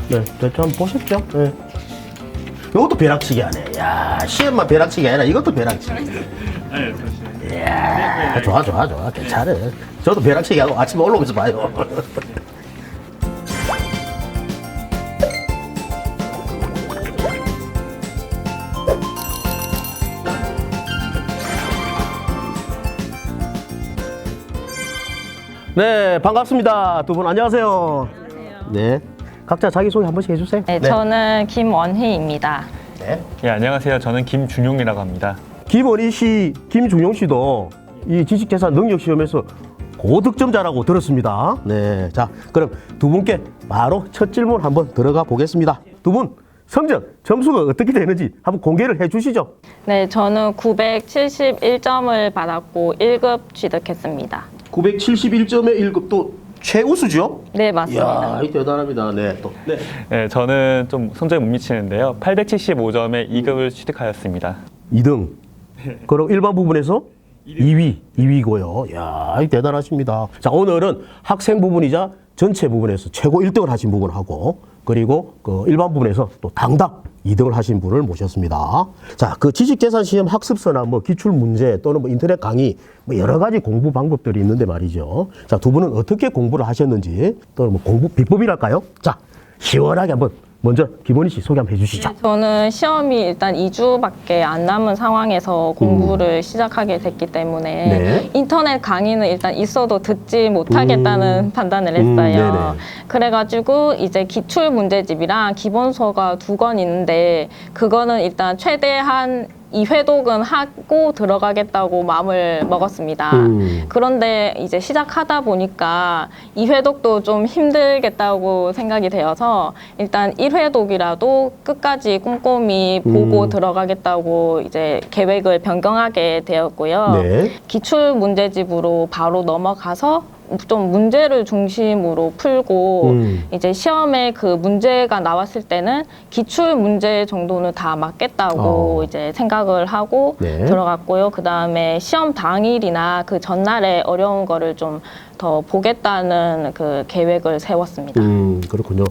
네, 대충 한번 보셨죠? 네. 이것도 벼락치기 하네. 야, 시험만 벼락치기 아니라 이것도 벼락치기. 네, 사실. 이야, 좋아. 괜찮아. 저도 벼락치기 하고 아침에 올라오면서 봐요. 네, 반갑습니다. 두 분 안녕하세요. 네, 각자 자기소개 한 번씩 해주세요. 네, 저는 김원희입니다. 네. 예, 안녕하세요. 저는 김준용이라고 합니다. 김원희 씨, 김중용 씨도 이 지식재산 능력시험에서 고득점자라고 들었습니다. 네, 자, 그럼 두 분께 바로 첫 질문 한번 들어가 보겠습니다. 두 분 성적, 점수가 어떻게 되는지 한번 공개를 해 주시죠. 네, 저는 971점을 받았고 1급 취득했습니다. 971점의 1급 또 최우수죠? 네, 맞습니다. 이야, 대단합니다. 네, 또. 네. 네, 저는 좀 성적이 못 미치는데요. 875점에 2급을 취득하였습니다. 2등. 그럼 일반 부분에서 2위고요. 이야, 대단하십니다. 자, 오늘은 학생 부분이자 전체 부분에서 최고 1등을 하신 부분하고 그리고 그 일반 부분에서 또 당당 2등을 하신 분을 모셨습니다. 자, 그 지식재산시험 학습서나 뭐 기출문제 또는 뭐 인터넷 강의 뭐 여러 가지 공부 방법들이 있는데 말이죠. 자, 두 분은 어떻게 공부를 하셨는지 또는 뭐 공부 비법이랄까요? 자, 시원하게 한번 먼저 김원희 씨 소개 한번 해주시죠. 저는 시험이 일단 2주밖에 안 남은 상황에서 공부를 시작하게 됐기 때문에 네. 인터넷 강의는 일단 있어도 듣지 못하겠다는 판단을 했어요. 네네. 그래가지고 이제 기출 문제집이랑 기본서가 2권 있는데 그거는 일단 최대한 2회독은 하고 들어가겠다고 마음을 먹었습니다. 그런데 이제 시작하다 보니까 2회독도 좀 힘들겠다고 생각이 되어서 일단 1회독이라도 끝까지 꼼꼼히 보고 들어가겠다고 이제 계획을 변경하게 되었고요. 네. 기출 문제집으로 바로 넘어가서 좀 문제를 중심으로 풀고 이제 시험에 그 문제가 나왔을 때는 기출 문제 정도는 다 맞겠다고 이제 생각을 하고 네. 들어갔고요. 그 다음에 시험 당일이나 그 전날에 어려운 거를 좀 더 보겠다는 그 계획을 세웠습니다. 그렇군요.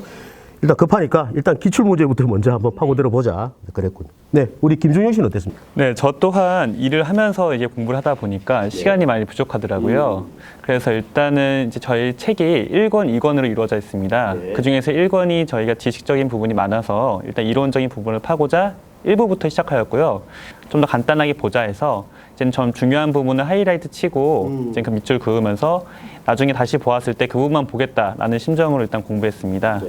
일단 급하니까 일단 기출문제부터 먼저 한번 파고들어 보자. 그랬군요. 네, 우리 김준용 씨는 어땠습니까? 네, 저 또한 일을 하면서 이제 공부를 하다 보니까 시간이 많이 부족하더라고요. 그래서 일단은 이제 저희 책이 1권, 2권으로 이루어져 있습니다. 네. 그 중에서 1권이 저희가 지식적인 부분이 많아서 일단 이론적인 부분을 파고자 1부부터 시작하였고요. 좀 더 간단하게 보자 해서 이제 좀 중요한 부분을 하이라이트 치고 이제 그 밑줄 그으면서 나중에 다시 보았을 때 그 부분만 보겠다라는 심정으로 일단 공부했습니다.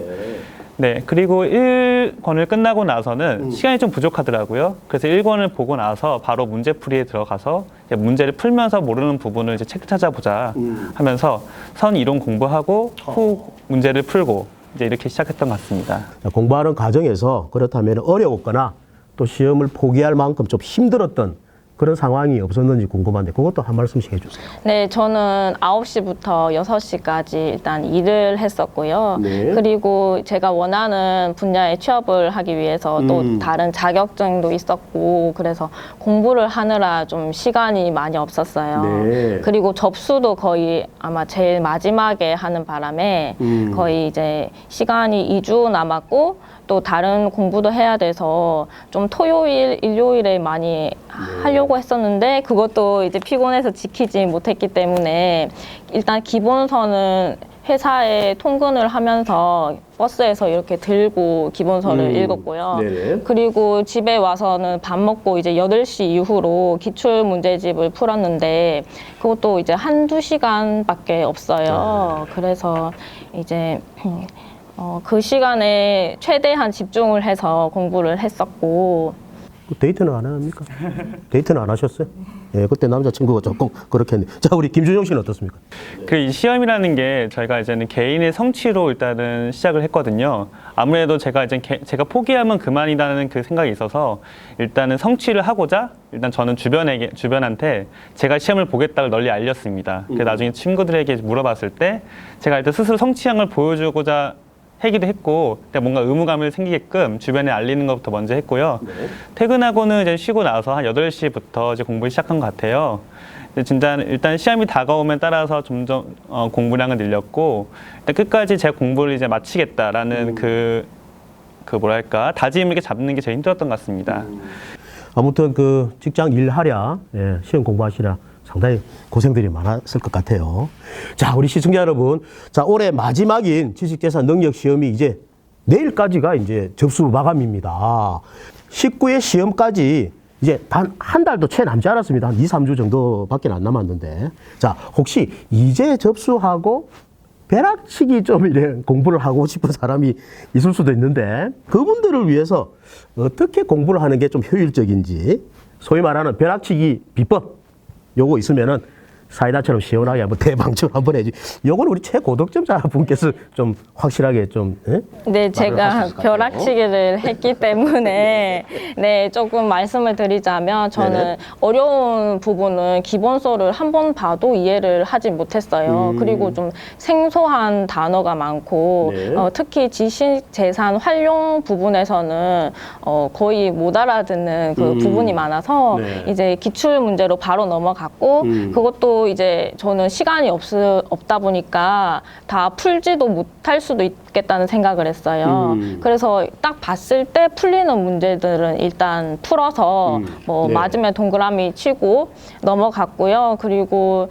네, 그리고 1권을 끝나고 나서는 시간이 좀 부족하더라고요. 그래서 1권을 보고 나서 바로 문제풀이에 들어가서 이제 문제를 풀면서 모르는 부분을 이제 책 찾아보자 하면서 선 이론 공부하고 후 문제를 풀고 이제 이렇게 시작했던 것 같습니다. 자, 공부하는 과정에서 그렇다면 어려웠거나 또 시험을 포기할 만큼 좀 힘들었던 그런 상황이 없었는지 궁금한데 그것도 한 말씀씩 해주세요. 네, 저는 9시부터 6시까지 일단 일을 했었고요. 네. 그리고 제가 원하는 분야에 취업을 하기 위해서 또 다른 자격증도 있었고 그래서 공부를 하느라 좀 시간이 많이 없었어요. 네. 그리고 접수도 거의 아마 제일 마지막에 하는 바람에 거의 이제 시간이 2주 남았고 또 다른 공부도 해야 돼서 좀 토요일, 일요일에 많이 하려고 했었는데 그것도 이제 피곤해서 지키지 못했기 때문에 일단 기본서는 회사에 통근을 하면서 버스에서 이렇게 들고 기본서를 읽었고요. 네네. 그리고 집에 와서는 밥 먹고 이제 8시 이후로 기출 문제집을 풀었는데 그것도 이제 1~2시간밖에 없어요. 그래서 이제 그 시간에 최대한 집중을 해서 공부를 했었고. 데이트는 안 합니까? 데이트는 안 하셨어요? 예, 그때 남자친구가 조금 그렇게 했는데. 자, 우리 김준용 씨는 어떻습니까? 그 이 시험이라는 게 저희가 이제는 개인의 성취로 일단은 시작을 했거든요. 아무래도 제가 이제 제가 포기하면 그만이라는 그 생각이 있어서 일단은 성취를 하고자 일단 저는 주변한테 제가 시험을 보겠다고 널리 알렸습니다. 그래서 나중에 친구들에게 물어봤을 때 제가 일단 스스로 성취한 걸 보여주고자 하기도 했고 뭔가 의무감을 생기게끔 주변에 알리는 것부터 먼저 했고요. 네. 퇴근하고는 이제 쉬고 나서 한 8시부터 이제 공부를 시작한 것 같아요. 근데 진짜 일단 시험이 다가오면 따라서 점점 공부량을 늘렸고 일단 끝까지 제 공부를 이제 마치겠다라는 그 그 뭐랄까 다짐을 이렇게 잡는 게 제일 힘들었던 것 같습니다. 아무튼 그 직장 일하랴, 예, 시험 공부하시랴 상당히 고생들이 많았을 것 같아요. 자, 우리 시청자 여러분, 자, 올해 마지막인 지식재산 능력 시험이 이제 내일까지가 이제 접수 마감입니다. 19회 시험까지 이제 단 한 달도 채 남지 않았습니다. 한 2, 3주 정도밖에 안 남았는데. 자, 혹시 이제 접수하고 벼락치기 좀 이래 공부를 하고 싶은 사람이 있을 수도 있는데 그분들을 위해서 어떻게 공부를 하는 게 좀 효율적인지 소위 말하는 벼락치기 비법 요거 있으면은 사이다처럼 시원하게 한번 대방출 한번 해주. 요거는 우리 최고득점자 분께서 좀 확실하게 좀 예? 네, 하실 제가 것 같아요. 벼락치기를 했기 때문에 네, 조금 말씀을 드리자면 저는 네네. 어려운 부분은 기본서를 한 번 봐도 이해를 하지 못했어요. 그리고 좀 생소한 단어가 많고 네. 특히 지식재산 활용 부분에서는 거의 못 알아듣는 그 부분이 많아서 네. 이제 기출 문제로 바로 넘어갔고 그것도 이제 저는 시간이 없다 보니까 다 풀지도 못할 수도 있겠다는 생각을 했어요. 그래서 딱 봤을 때 풀리는 문제들은 일단 풀어서 뭐 네. 맞으면 동그라미 치고 넘어갔고요. 그리고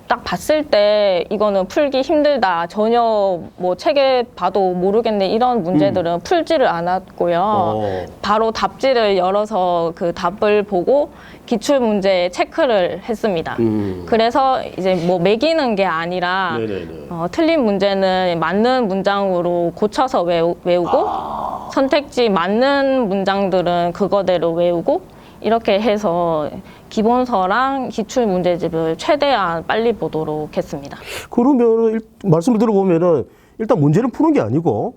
딱 봤을 때 이거는 풀기 힘들다. 전혀 뭐 책에 봐도 모르겠네. 이런 문제들은 풀지를 않았고요. 바로 답지를 열어서 그 답을 보고 기출 문제 체크를 했습니다. 그래서 이제 뭐 매기는 게 아니라 네네네. 틀린 문제는 맞는 문장으로 고쳐서 외우고 선택지 맞는 문장들은 그거대로 외우고 이렇게 해서 기본서랑 기출 문제집을 최대한 빨리 보도록 했습니다. 그러면 말씀을 들어보면은 일단 문제를 푸는 게 아니고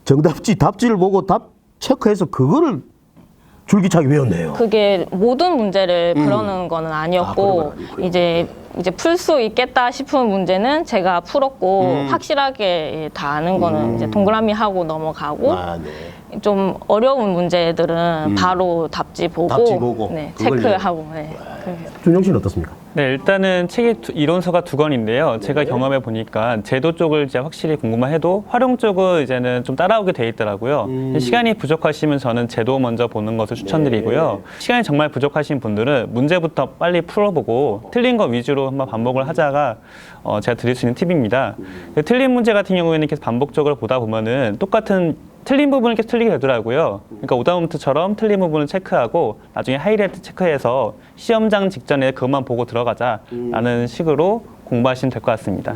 정답지 답지를 보고 답 체크해서 그거를 줄기차게 외웠네요. 그게 모든 문제를 그러는 거는 아니었고 그런 건 아니고요. 이제 풀 수 있겠다 싶은 문제는 제가 풀었고 확실하게 다 아는 거는 이제 동그라미 하고 넘어가고 아, 네. 좀 어려운 문제들은 바로 답지 보고, 답지 보고 네, 그걸 체크하고 네. 준영 씨는 어떻습니까? 네, 일단은 책이 이론서가 2권인데요. 제가 경험해 보니까 제도 쪽을 이제 확실히 공부만 해도 활용 쪽은 이제는 좀 따라오게 돼 있더라고요. 시간이 부족하시면 저는 제도 먼저 보는 것을 추천드리고요. 시간이 정말 부족하신 분들은 문제부터 빨리 풀어보고 틀린 거 위주로 한번 반복을 하자가 제가 드릴 수 있는 팁입니다. 틀린 문제 같은 경우에는 계속 반복적으로 보다 보면은 똑같은 틀린 부분을 계속 틀리게 되더라고요. 그러니까 오다운트처럼 틀린 부분을 체크하고 나중에 하이라이트 체크해서 시험장 직전에 그것만 보고 들어가자라는 식으로 공부하시면 될 것 같습니다.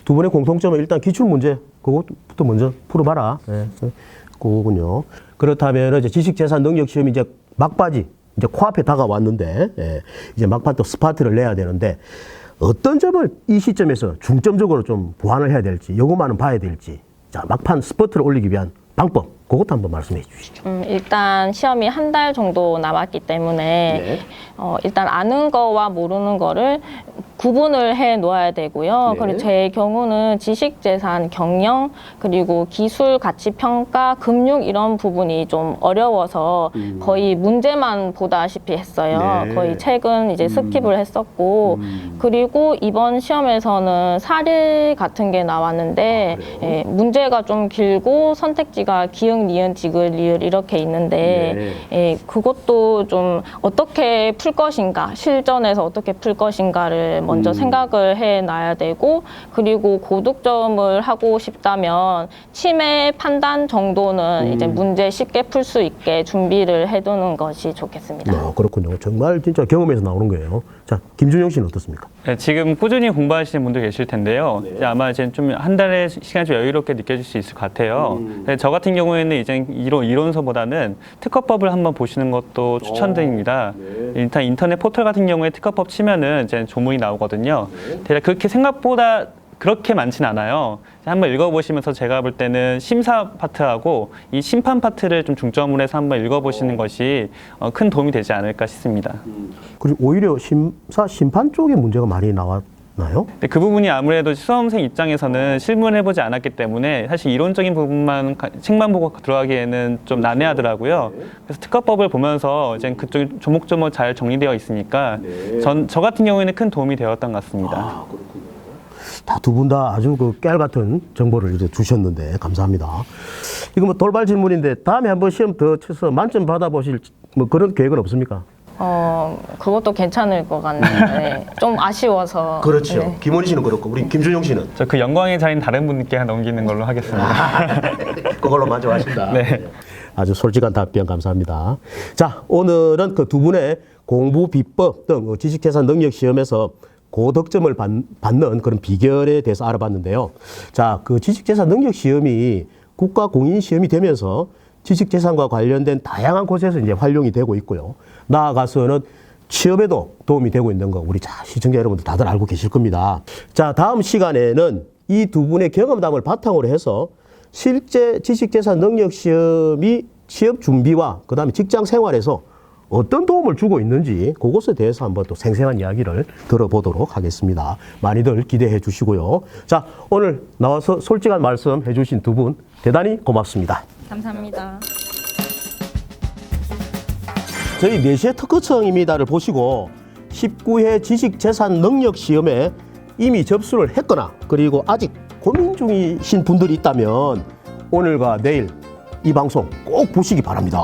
두 분의 공통점은 일단 기출 문제 그것부터 먼저 풀어봐라. 네. 그거군요. 그렇다면 이제 지식재산 능력 시험이 이제 막바지 이제 코앞에 다가왔는데 예. 이제 막판 또 스파트를 내야 되는데 어떤 점을 이 시점에서 중점적으로 좀 보완을 해야 될지 요것만은 봐야 될지 자 막판 스포트를 올리기 위한 방법 그것도 한번 말씀해 주시죠. 일단 시험이 한 달 정도 남았기 때문에 네. 일단 아는 거와 모르는 거를 구분을 해 놓아야 되고요. 네. 그리고 제 경우는 지식재산, 경영, 그리고 기술, 가치평가, 금융 이런 부분이 좀 어려워서 거의 문제만 보다시피 했어요. 네. 거의 책은 이제 스킵을 했었고 그리고 이번 시험에서는 사례 같은 게 나왔는데 예, 문제가 좀 길고 선택지가 기역, 니은, 디귿, 리을 이렇게 있는데 예, 그것도 좀 어떻게 풀 것인가, 실전에서 어떻게 풀 것인가를 먼저 생각을 해놔야 되고 그리고 고득점을 하고 싶다면 치매 판단 정도는 이제 문제 쉽게 풀 수 있게 준비를 해두는 것이 좋겠습니다. 그렇군요. 정말 진짜 경험에서 나오는 거예요. 자, 김준영 씨는 어떻습니까? 네, 지금 꾸준히 공부하시는 분들 계실 텐데요. 이제 아마 이제 좀 한 달의 시간이 좀 여유롭게 느껴질 수 있을 것 같아요. 네, 저 같은 경우에는 이제 이론서보다는 특허법을 한번 보시는 것도 추천드립니다. 일단 인터넷 포털 같은 경우에 특허법 치면은 이제 조문이 나오거든요. 대략 그렇게 생각보다 그렇게 많진 않아요. 한번 읽어보시면서 제가 볼 때는 심사 파트하고 이 심판 파트를 좀 중점으로 해서 한번 읽어보시는 것이 큰 도움이 되지 않을까 싶습니다. 그리고 오히려 심판 쪽에 문제가 많이 나왔나요? 네, 그 부분이 아무래도 수험생 입장에서는 실무를 해보지 않았기 때문에 사실 이론적인 부분만 책만 보고 들어가기에는 좀 난해하더라고요. 그래서 특허법을 보면서 이제 그쪽이 조목조목 잘 정리되어 있으니까 저 같은 경우에는 큰 도움이 되었던 것 같습니다. 두 분 다 아주 그 깨알 같은 정보를 이제 주셨는데 감사합니다. 이거 뭐 돌발 질문인데 다음에 한번 시험 더 쳐서 만점 받아보실 뭐 그런 계획은 없습니까? 그것도 괜찮을 것 같네요. 좀 아쉬워서. 그렇죠. 네. 김원희 씨는 그렇고 우리 김준용 씨는 저 그 영광의 자리는 다른 분께 넘기는 걸로 하겠습니다. 그걸로 만족하신다. 네. 아주 솔직한 답변 감사합니다. 자, 오늘은 그 두 분의 공부 비법 등 지식재산 능력 시험에서 고득점을 받는 그런 비결에 대해서 알아봤는데요. 자, 그 지식재산 능력 시험이 국가 공인 시험이 되면서 지식재산과 관련된 다양한 곳에서 이제 활용이 되고 있고요. 나아가서는 취업에도 도움이 되고 있는 거 우리 시청자 여러분들 다들 알고 계실 겁니다. 자, 다음 시간에는 이 두 분의 경험담을 바탕으로 해서 실제 지식재산 능력 시험이 취업 준비와 그다음에 직장 생활에서 어떤 도움을 주고 있는지 그것에 대해서 한번 또 생생한 이야기를 들어보도록 하겠습니다. 많이들 기대해 주시고요. 자, 오늘 나와서 솔직한 말씀 해주신 두 분 대단히 고맙습니다. 감사합니다. 저희 4시의 특허청입니다를 보시고 19회 지식재산 능력 시험에 이미 접수를 했거나 그리고 아직 고민 중이신 분들이 있다면 오늘과 내일 이 방송 꼭 보시기 바랍니다.